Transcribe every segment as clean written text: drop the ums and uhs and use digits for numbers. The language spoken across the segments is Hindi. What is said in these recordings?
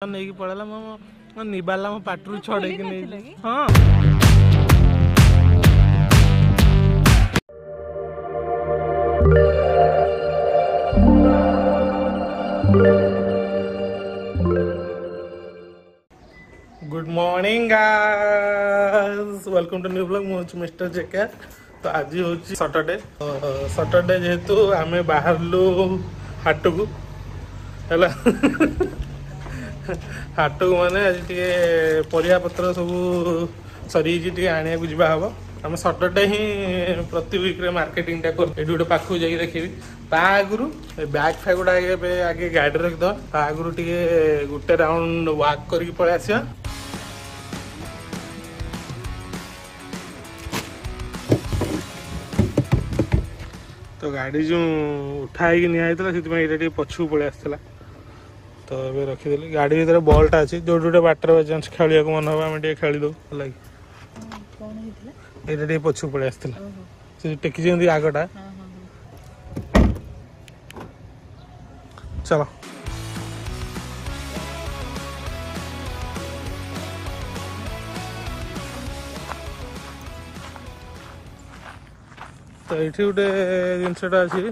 नहीं पड़ेला मो निबाला मो पाटरू छड़े कि नहीं हां good morning guys welcome to new blog मो मिस्टर जेके। तो आज हूँ सैटरडे जेहेतु आमे बाहरलु हाट को है हाट को माने आज टे परिया पत्र सब सरी आने को जा हम आम सैटरडे ही प्रति वीक रे मार्केटिंग टा कर गोटे पाखक जाकि देखी आगु बैग फैग गुड़ा आगे गाड़ी रखद आगु टे गोटे राउंड वाक करके पलि आसा। तो गाड़ी जो उठाई नि पछू पलि आसला तो ये रखीदे गाड़ी भर बल्टा अच्छी जो जो बाटर बाई चान्स खेल मन हम आम खेली दो ये पछू पलि आसला टेकी आगटा चलो तो ये गोटे जिनसटा अच्छी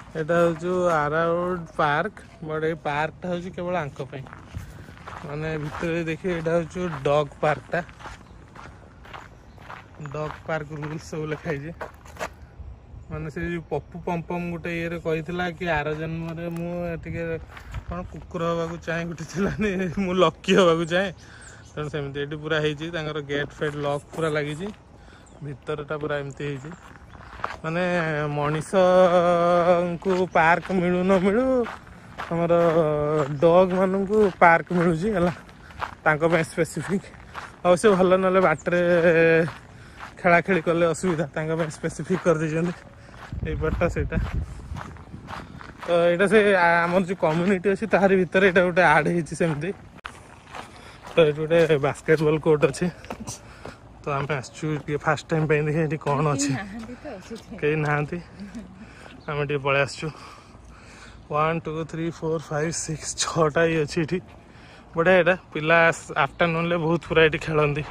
यहाँ हूँ आराउड पार्क बट ये पार्कटा हूँ केवल आंक माने भितर देखिए यहाँ हूँ डॉग पार्कटा डॉग पार्क रूल्स सब लिखाई माने से जो पप्पू पम्पम गोटे ये कही कि आर जन्म मुझे कौन कुकुर हवा चाहे गोटे मु लकी हवा चाहे तेणु सेमती ये पूरा हो गेट फेट लॉक पूरा लगी भितरटा पूरा एमती माने मनीष को पार्क मिलू न मिलू हमर डॉग मान को पार्क मिलूँ स्पेसिफिक अवश्य भल ना बाटरे खेला खेली कले असुविधा स्पेसिफिक कर दे पटा से तो यहाँ से आम जो कम्युनिटी अच्छी तार भर यहाँ गोटे आड होमती तो ये गोटे बास्केटबॉल कोर्ट अच्छे तो आम आसचु फास्ट टाइम देखे कौन अच्छे कहीं ना आम टे पलि आसचु 1 2 3 4 5 6 6टा ये अच्छी ये बढ़िया यहाँ पिला आफ्टरनून बहुत पूरा ये खेलती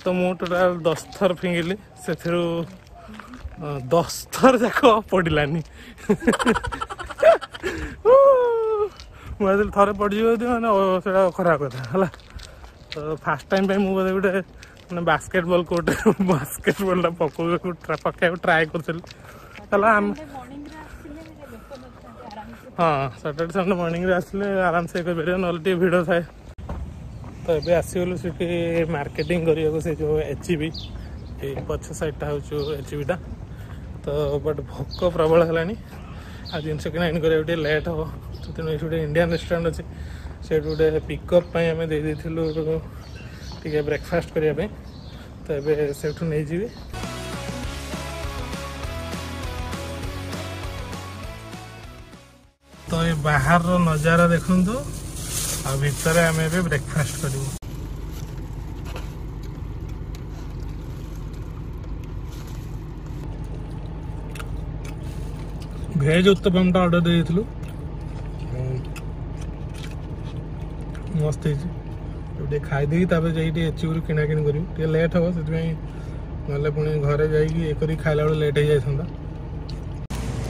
तो मु टोटाल 10 थर फिंगिली से 10 थर जाक पड़ानी मुझे थे पड़े मैंने खराब कथा है तो फास्ट टाइम मुझे गोटे मैंने बास्केटबॉल कोर्ट बास्केटबॉल पकड़ ट्राए कर हाँ सैटरडे संडे मॉर्निंग आसले आराम से ना भिड़ थाए तो ये आसगलु से मार्केटिंग करने से जो एचबी पछ साइडटा हूँ एचबीटा तो बट भोक प्रबल है आज जिन किना कर लेट हम तो तेणु ये गोटे इंडियन रेस्टोरेंट अच्छे से गोटे पिकअप आम दे ब्रेकफास्ट करने तो ये से नहीं जी तो ये बाहर नजारा देखु आ भितर आम ए ब्रेकफास्ट करूँ भेज उत्तपम ऑर्डर देलु मस्त है खाईदे जाइए एचयू किना कि कर लेट हम से पुणी घरे जाइए खाला बेल लेट हो जाता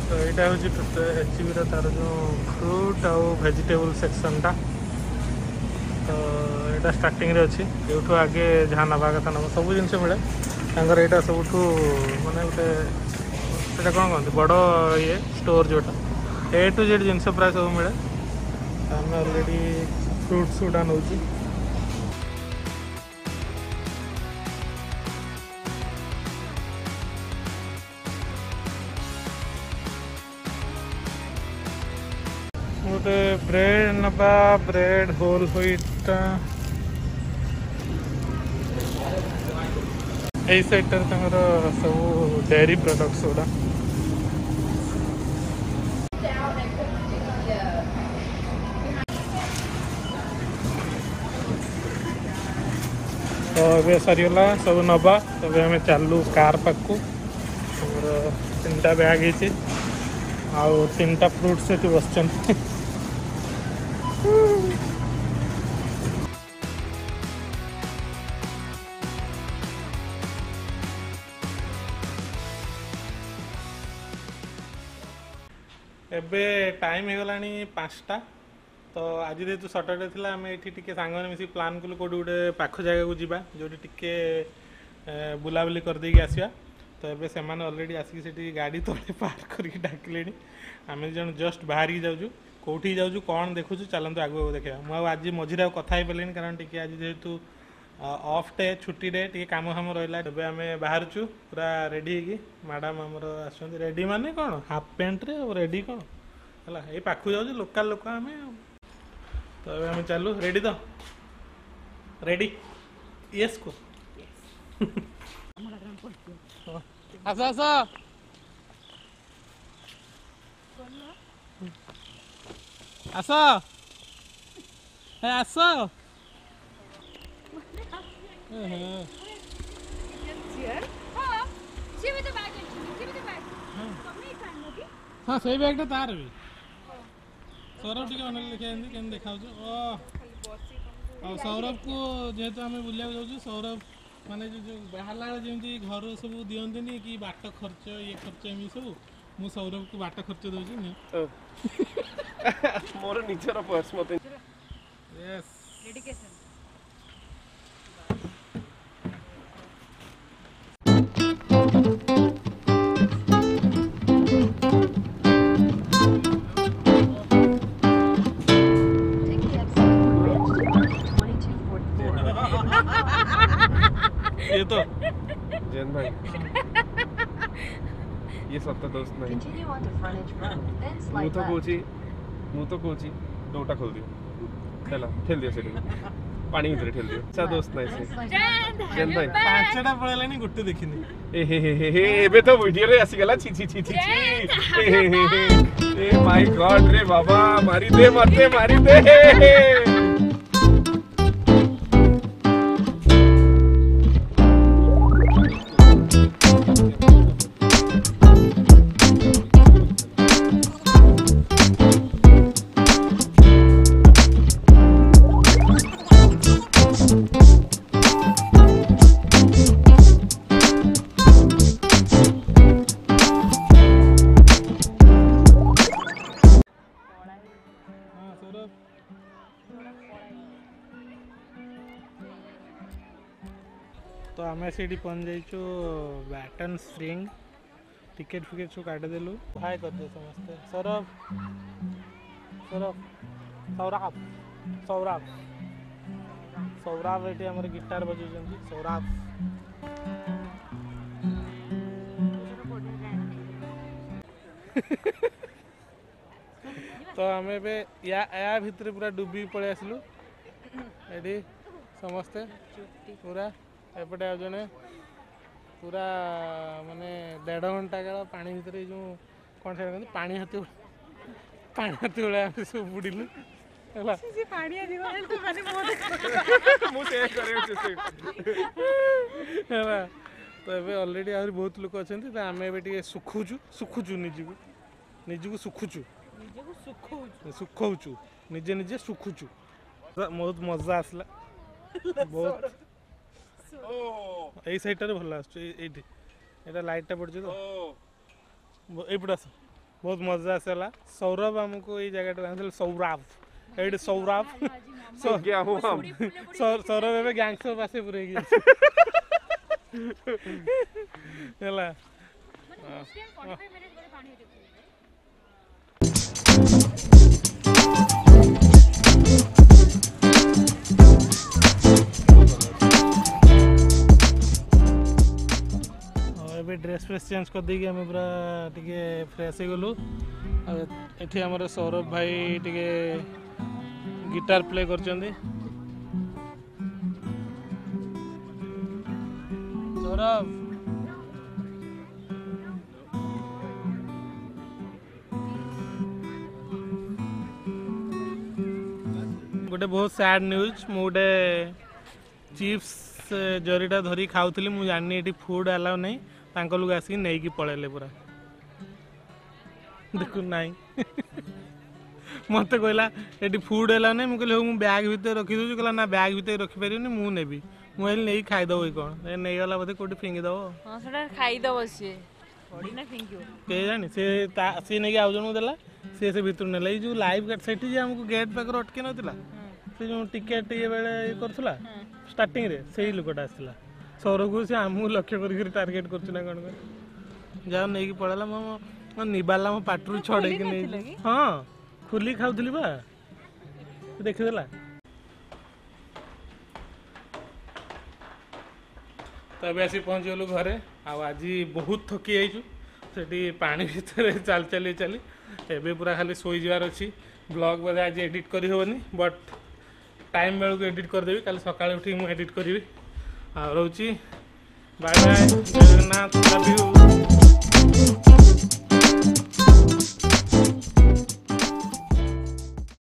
तो यहाँ हूँ एचयू तार जो फ्रूट आउ वेजिटेबल सेक्शनटा तो यहाँ स्टार्टिंग रे अच्छी यूँ आगे जहाँ नवा कथा नब सब जिन मिले यहाँ सब माने गोटे कौन कहते बड़ ये स्टोर जोटा ए टू जेड जिन प्राय सब मिले आम अलरेडी फ्रुट्स गुड़ा नौ गोटे ब्रेड नबा ब्रेड होल व्हीट यही साइड सब डेयरी प्रोडक्ट्स गुड़ा तो ये सरीगला सब नवा तब आम चलू कार पाक तीन टा बैग है आउ तीन टा फ्रुट्स ये बस एबे टाइम हो गला 5टा तो आज जेहतु सटरडे थी आम ये सांग मिसी प्लान कलु कौट गोटे पाख जगह को जीवा जो टिके बुलाबुली करदे आसवा तो ये से अलरेडी आसिक गाड़ी तले पार्क करके डाकिले आम जन जस्ट बाहर जाऊँ कौटी जाऊँ कौन देखु चलते आगू देखा मुझे आज मझे कथा ही पारे कारण टी आज जेहेतु ऑफ डे छुट्टी डे टी काम खाम रहा एवं आम बाहर चु पूरा रेडी होगी मैडम आमर आस रेडी माने कौन हाफ पैंट रे और रेडी कौन है ये पाखु जाऊँ लोकल लोक आम तो अब आम चलू रेडी तो रेडी यस को आस आस आस आस हाँ से बैगटा तार भी सौरभ टी अनेक लिखा देखा सौरभ को जेहेतु आम बुला जाऊँ सौरभ माने जो बाहर जमी घर सब दिखती कि बाट खर्च ये खर्च एम सब मु सौरभ को बाट खर्च दूसरी मोर निजर पर्स मत यस डेडिकेशन ये तो जैन भाई ये सत्ता दोस्त नहीं मु तो कोची डोटा खोल दियो चला ठेल दियो सेठी पानी भीतर ठेल दियो अच्छा दोस्त नहीं से जैन भाई पांचटा पळेलानी गुट्टू देखिनी ए एबे तो वीडियो रे आसी गला छी छी छी छी ए माय गॉड रे बाबा मारी दे मरते मारी दे तो आम से पहुंच जाइचु बैटन स्प्रिंग टिकेट फिकेट सब काटिदेलु हाय करदे समस्ते सौरभ सौरभ सौरभ सौरभ सौरभ ये आम गिटार बजाउछन्ति सौरभ तो आम या भितर पूरा डुबी पलि आसलु ये समस्ते पूरा एपटे आ जने पूरा माने 1.5 घंटा काल पानी भितर जो कौन से पानी हाथी भाया आम सब बुड़िलु तो ये अलरेडी आहरी बहुत लोक अच्छा आम ए सुखुचु निजू सुखुचु सुखौचु निजे निजे सुखुचु बहुत मजा आसला बहुत यही साइड भल आसा लाइटा पड़ी तो ये आस बहुत मजा आसला सौरभ आमको ये जगह सौरभ ये सौरभ सौरभ ए गैंग्स पासे पूरे ड्रेस फ्रेस चेंज कर देगी आम पूरा टिके फ्रेश हो गलु ये आमर सौरभ भाई टिके गिटार प्ले कर सौरभ गोटे बहुत सैड न्यूज मुझे चिप्स जरीटा धरी खाऊली मुझे जानी ये फुड अलाउ नहीं लोग आसिक नहीं पलैले पूरा देखु नाई मत कहला ये फुड अलाउ नहीं मुझे कहली बैग भितर रखीदे कहला ना बैग भितर रखिपारे मुझे नेबी मुझे नहीं खाईदब कौन नहीं गला बोधे कौटे फिंगिदब खाईदब सी के जानी सी नहीं आउ जन देला सी से भितर नेला जो लाइफ गार्ड से आमको गेट पाखे अटके नाला से जो टिकेट ये बेले करूला स्टार्टिंग रे से ही लोकटा आसला सौर को सी आमको लक्ष्य कर टार्गेट कर कौन जहाँ नहीं पड़ेगा मो निबाला मो पाटरू छड़े नहीं हाँ खुली खाऊली बा देखीदेला तो अभी आसी पहुँच गलु घरे आज बहुत थकी जाइछु सेठी पानी भितर चल चली चली एबे पूरा खाली सोई जवार अच्छी ब्लॉग बोधे आज एडिट करी होबनी बट टाइम बेलू एडिट करदेवी कल सकाଳେ उठी मु एडिट करी आ रोची बाय बाय जगन्नाथ।